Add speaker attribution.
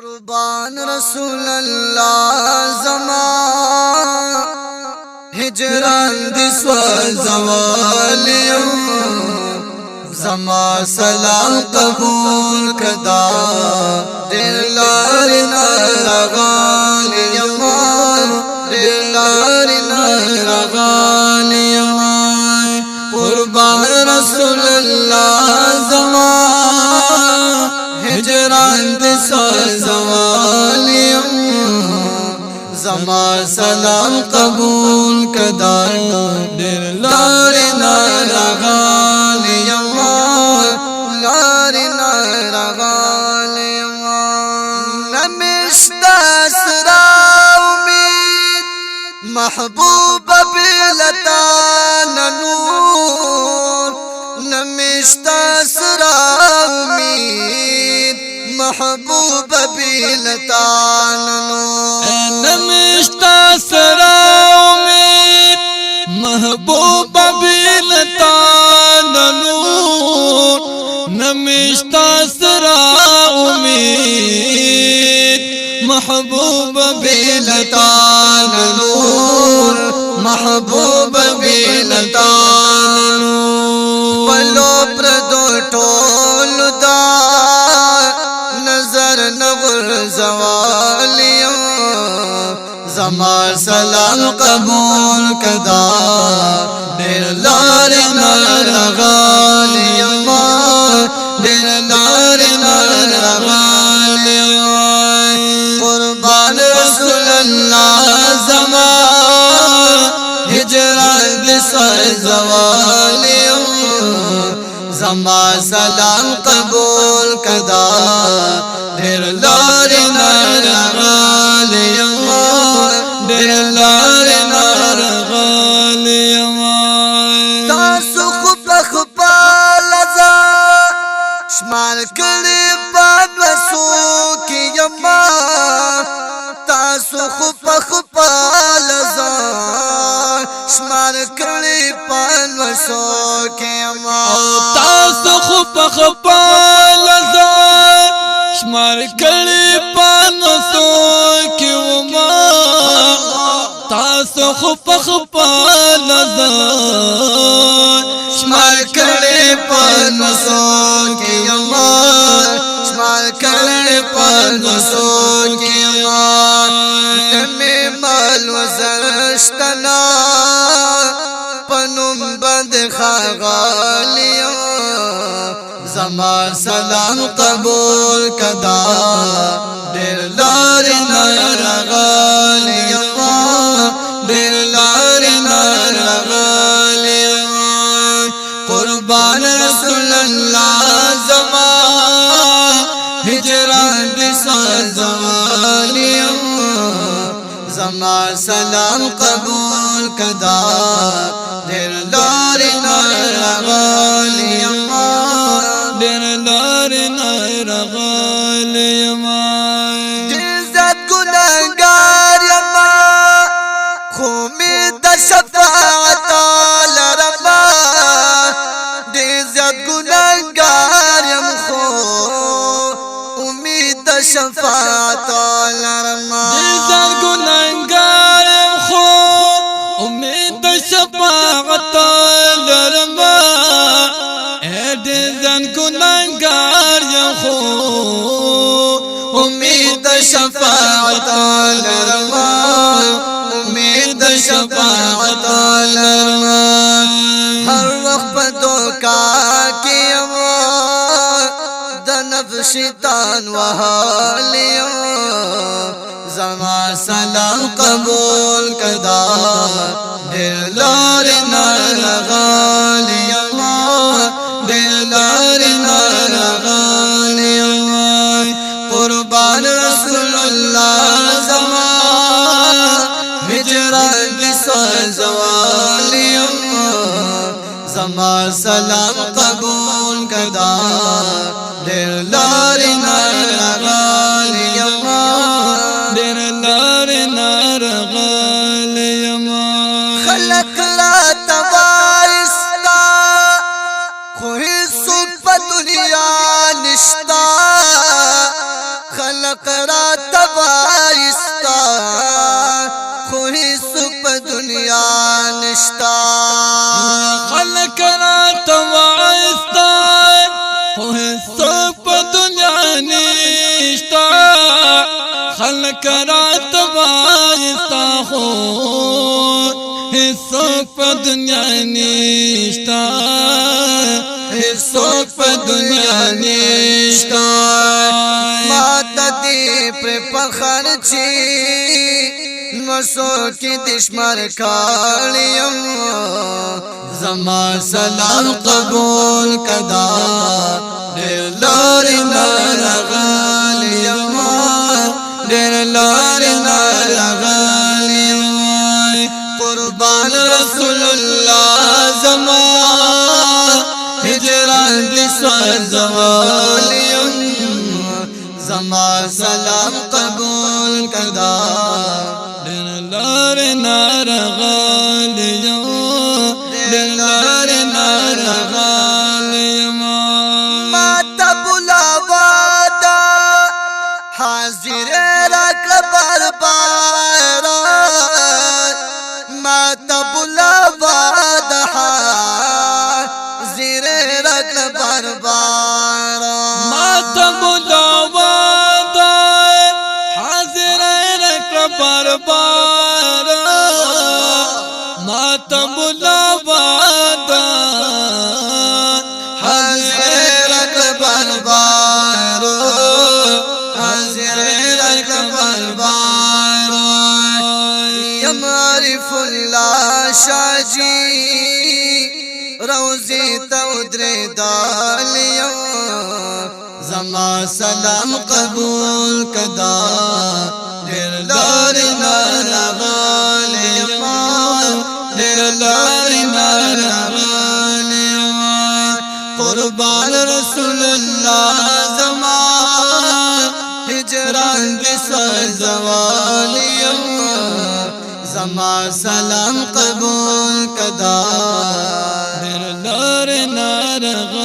Speaker 1: قربان رسول الله زمان هجران دي سوى زوالي زما سلام قبول کدا دلارنا رغالي دلارنا رغالي قربان رسول الله زمان هجران دي سوى زوالي زما سلام قبول کدا دلارنا رغالي لارنا رغالي نمشتا سرا امید محبوب بلتا نور نمشتا سرا امید محبوب بلتا نور
Speaker 2: نمشتا سرا امید محبوب بلتا نور نمشتا سرا امید محبوب بلتا نور
Speaker 1: محبوب بلتا نور ولو پردو ټول دا نظر نور زوالی زما سلام قبول کدا دل لارنا رغالی دل لارنا رغالی قربان رسول الله زما هجران دسر زوالی زما سلام قبول کدا دل لارنا رغالی دل لارنا رغالی تاسو خپا لزا شمال کړي پادوسو کې یما تاسو خپا لزا شمال کړي پادوسو کې یما
Speaker 2: تاسو خپا لزا شمال کړي پادوسو کې یما تاسو خپا لزا
Speaker 1: شمال کړي پادوسو کې یما شمال کړي پادوسو کې یما تمه مال وزرشتنا پنوم بند خاغالی زما سلام قبول کدا دل لارنا رغالی دل لارنا رغالی قربان رسول الله زما هجران دسا زوالی زما سلام قبول کدا دل لارنا رغالی
Speaker 2: دل لارنا رغالی
Speaker 1: عزت گناہگار یما خومی دا شفاعت لرما عزت گناہگار یم خو امید دا شفاعت لرما
Speaker 2: عزت گناہگار یم خو امید دا شفاعت لرما عزت گناہگار یم خو
Speaker 1: امید شفاعت لرما امید شفاعت لرما ہر وقت بدوکا کیم د نفس شیطان وحالیم زما سلام قبول کدا دل لارنا رغالیم دل لارنا رغالیم قربان رسول الله زمان هجران دسا زوالی زما سلام قبول کدا دل لارنا رغالی
Speaker 2: دل لارنا رغالی
Speaker 1: خلق لا تبایستا خوی سوک پا دنیا نشتا خلق را تبایستا خو هیڅوک په دنیا نشتا
Speaker 2: خلق را توایستا خو هیڅوک په دنیا نشتا خلق را توایستا خو هیڅوک په دنیا نشتا هیڅوک په دنیا نشتا
Speaker 1: ما تدی پر پخر چی نوسو کی دشمر کالیم زما سلام قبول کدا دیر لاری نارغالیم دیر لاری نارغالیم قربان رسول اللہ زما هجران دی سوال زوالیم زما سلام قبول کدا
Speaker 2: دل لار نارغالیم دل لار نارغالیم
Speaker 1: ما تبلا وادا حاضر رک بربارا ما تبلا وادا حاضر رک بربارا
Speaker 2: ما تبلا وادا حاضر رک بربارا ما تبلا وادا
Speaker 1: حاضر رک بربارا حاضر رک بربارا یا معرف اللہ شاجی روزی تودر دالیم زما سلام قبول کدا دیر لار نارغالیم دیر لار نارغالیم قربان رسول اللہ زما هجران بسر زوالیم زما سلام قبول کدا
Speaker 2: دل لار نارغالیم